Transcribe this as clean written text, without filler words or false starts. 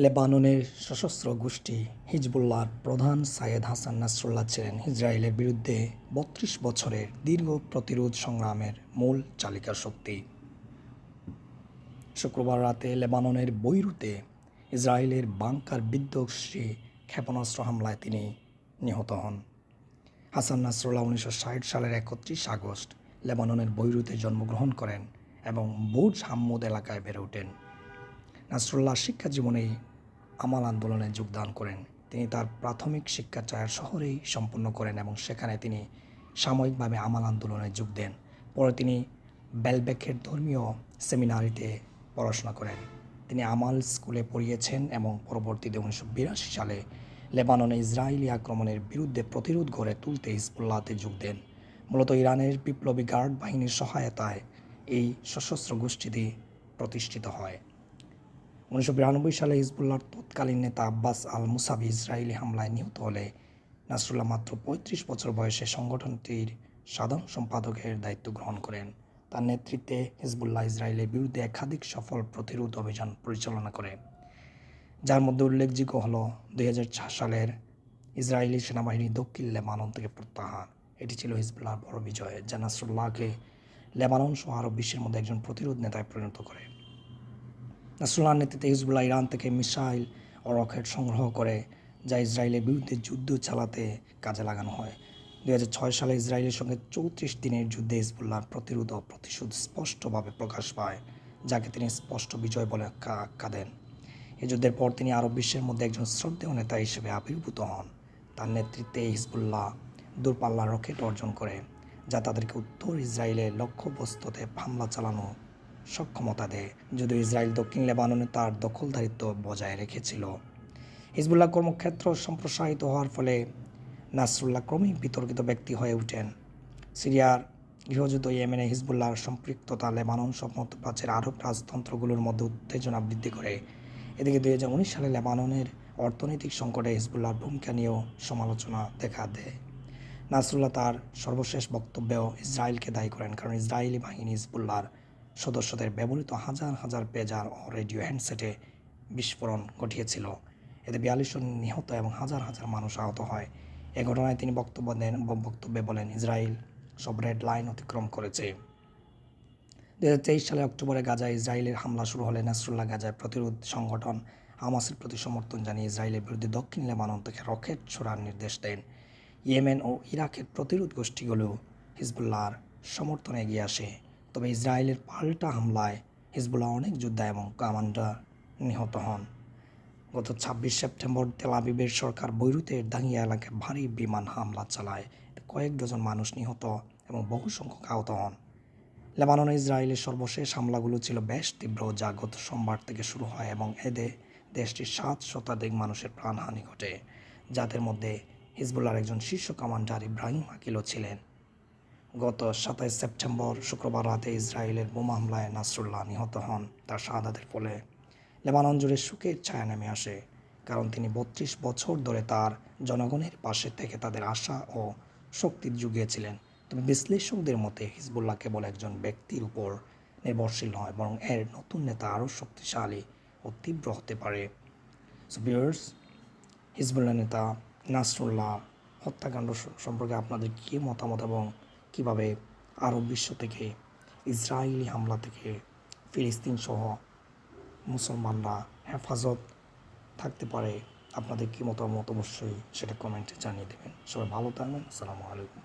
লেবাননের সশস্ত্র গোষ্ঠী হিজবুল্লাহর প্রধান সাইয়েদ হাসান নাসরুল্লাহ ছিলেন ইসরায়েলের বিরুদ্ধে ৩২ বছরের দীর্ঘ প্রতিরোধ সংগ্রামের মূল চালিকা শক্তি। শুক্রবার রাতে লেবাননের বৈরুতে ইসরায়েলের বাংকার বিধ্বংসী ক্ষেপণাস্ত্র হামলায় তিনি নিহত হন। হাসান নাসরুল্লাহ ১৯৬০ সালের ৩১ আগস্ট লেবাননের বৈরুতে জন্মগ্রহণ করেন এবং বুর্জ হাম্মুদ এলাকায় বেড়ে ওঠেন। নাসরুল্লাহ শিক্ষা জীবনেই আমাল আন্দোলনে যোগদান করেন। তিনি তার প্রাথমিক শিক্ষা চায়ের শহরেই সম্পন্ন করেন এবং সেখানে তিনি সাময়িকভাবে আমাল আন্দোলনে যোগ দেন। পরে তিনি বেলবেকের ধর্মীয় সেমিনারিতে পড়াশোনা করেন। তিনি আমাল স্কুলে পড়িয়েছেন এবং পরবর্তীতে ১৯৮২ সালে লেবাননে ইসরায়েলি আক্রমণের বিরুদ্ধে প্রতিরোধ গড়ে তুলতে হিজবুল্লাহতে যোগ দেন। মূলত ইরানের বিপ্লবী গার্ড বাহিনীর সহায়তায় এই সশস্ত্র গোষ্ঠীটি প্রতিষ্ঠিত হয়। ১৯৯২ সালে হিজবুল্লাহর তৎকালীন নেতা আব্বাস আল মুসাবি ইসরায়েলি হামলায় নিহত হলে নাসরুল্লাহ মাত্র ৩৫ বছর বয়সে সংগঠনটির সাধারণ সম্পাদকের দায়িত্ব গ্রহণ করেন। তার নেতৃত্বে হিজবুল্লাহ ইসরায়েলের বিরুদ্ধে একাধিক সফল প্রতিরোধ অভিযান পরিচালনা করে, যার মধ্যে উল্লেখযোগ্য হল ২০০৪ সালের ইসরায়েলি সেনাবাহিনী দক্ষিণ লেবানন থেকে প্রত্যাহার। এটি ছিল হিজবুল্লাহর বড় বিজয়, যা নাসরুল্লাহকে লেবানন সহ আরব বিশ্বের মধ্যে একজন প্রতিরোধ নেতায় পরিণত করে। নাসরুল্লাহর নেতৃত্বে হিজবুল্লাহ ইরান থেকে মিসাইল ও রকেট সংগ্রহ করে, যা ইসরায়েলের বিরুদ্ধে যুদ্ধ চালাতে কাজে লাগানো হয়। ২০০৬ সালে ইসরায়েলের সঙ্গে ৩৪ দিনের যুদ্ধে হিজবুল্লাহর প্রতিরোধ ও প্রতিশোধ স্পষ্টভাবে প্রকাশ পায়, যাকে তিনি স্পষ্ট বিজয় বলে আখ্যা দেন। এই যুদ্ধের পর তিনি আরব বিশ্বের মধ্যে একজন শ্রদ্ধেয় নেতা হিসেবে আবির্ভূত হন। তার নেতৃত্বে হিজবুল্লাহ দূরপাল্লার রকেট অর্জন করে, যা তাদেরকে উত্তর ইসরায়েলের লক্ষ্যবস্তুতে হামলা চালানো সক্ষমতা দেয়, যদিও ইসরায়েল দক্ষিণ লেবাননে তার দখলদারিত্ব বজায় রেখেছিল। হিজবুল্লাহ কর্মক্ষেত্র সম্প্রসারিত হওয়ার ফলে নাসরুল্লাহ ক্রমেই বিতর্কিত ব্যক্তি হয়ে ওঠেন। সিরিয়ার গৃহযুদ্ধ, ইয়েমেনে হিজবুল্লাহর সম্পৃক্ততা লেবানন সহ মধ্যপ্রাচ্যের আরব রাজতন্ত্রগুলোর মধ্যে উত্তেজনা বৃদ্ধি করে। এদিকে ২০১৯ সালে লেবাননের অর্থনৈতিক সংকটে হিজবুল্লাহর ভূমিকা নিয়েও সমালোচনা দেখা দেয়। নাসরুল্লাহ তার সর্বশেষ বক্তব্যেও ইসরায়েলকে দায়ী করেন, কারণ ইসরায়েলি বাহিনী হিজবুল্লাহর সদস্যদের ব্যবহৃত হাজার হাজার পেজার ও রেডিও হ্যান্ডসেটে বিস্ফোরণ ঘটিয়েছিল। এতে ৪২ জন নিহত এবং হাজার হাজার মানুষ আহত হয়। এ ঘটনায় তিনি বক্তব্যে বলেন, ইসরায়েল সব রেড লাইন অতিক্রম করেছে। ২০২৩ সালে অক্টোবরে গাজায় ইসরায়েলের হামলা শুরু হলে নাসরুল্লাহ গাজায় প্রতিরোধ সংগঠন হামাসের প্রতি সমর্থন জানিয়ে ইসরায়েলের বিরুদ্ধে দক্ষিণ লেবানন থেকে রকেট ছোড়ার নির্দেশ দেন। ইয়েমেন ও ইরাকের প্রতিরোধ গোষ্ঠীগুলো হিজবুল্লাহর সমর্থনে এগিয়ে আসে, তবে ইসরায়েলের পাল্টা হামলায় হিজবুল্লাহ অনেক যোদ্ধা এবং কমান্ডার নিহত হন। গত ২৬ সেপ্টেম্বর তেল আবিবের সরকার বৈরুতের দাঙ্গিয়া এলাকায় ভারী বিমান হামলা চালায়। কয়েক ডজন মানুষ নিহত এবং বহু সংখ্যক আহত হন। লেবাননে ইসরায়েলের সর্বশেষ হামলাগুলো ছিল বেশ তীব্র, যা গত সোমবার থেকে শুরু হয় এবং এতে দেশটির ৭ শতাধিক মানুষের প্রাণহানি ঘটে, যাদের মধ্যে হিজবুল্লাহর একজন শীর্ষ কমান্ডার ইব্রাহিম আকিলও ছিলেন। গত ২৭ সেপ্টেম্বর শুক্রবার রাতে ইসরায়েলের বোমা হামলায় নাসরুল্লাহ নিহত হন। তার শাহাদাতের ফলে লেবানন জুড়ে শোকের ছায়া নেমে আসে, কারণ তিনি ৩২ বছর ধরে তার জনগণের পাশে থেকে তাদের আশা ও শক্তি জুগিয়েছিলেন। তবে বিশ্লেষকদের মতে হিজবুল্লাহ কেবল একজন ব্যক্তির উপর নির্ভরশীল নয়, বরং এর নতুন নেতা আরও শক্তিশালী ও তীব্র হতে পারে। সো ভিউয়ার্স, হিজবুল্লাহ নেতা নাসরুল্লাহ হত্যাকাণ্ড সম্পর্কে আপনাদের কী মতামত এবং কীভাবে আরব বিশ্ব থেকে ইসরায়েলি হামলা থেকে ফিলিস্তিন সহ মুসলমানরা হেফাজত থাকতে পারে, আপনাদের কী মতামত অবশ্যই সেটা কমেন্টে জানিয়ে দেবেন। সবাই ভালো থাকবেন। আসসালামু আলাইকুম।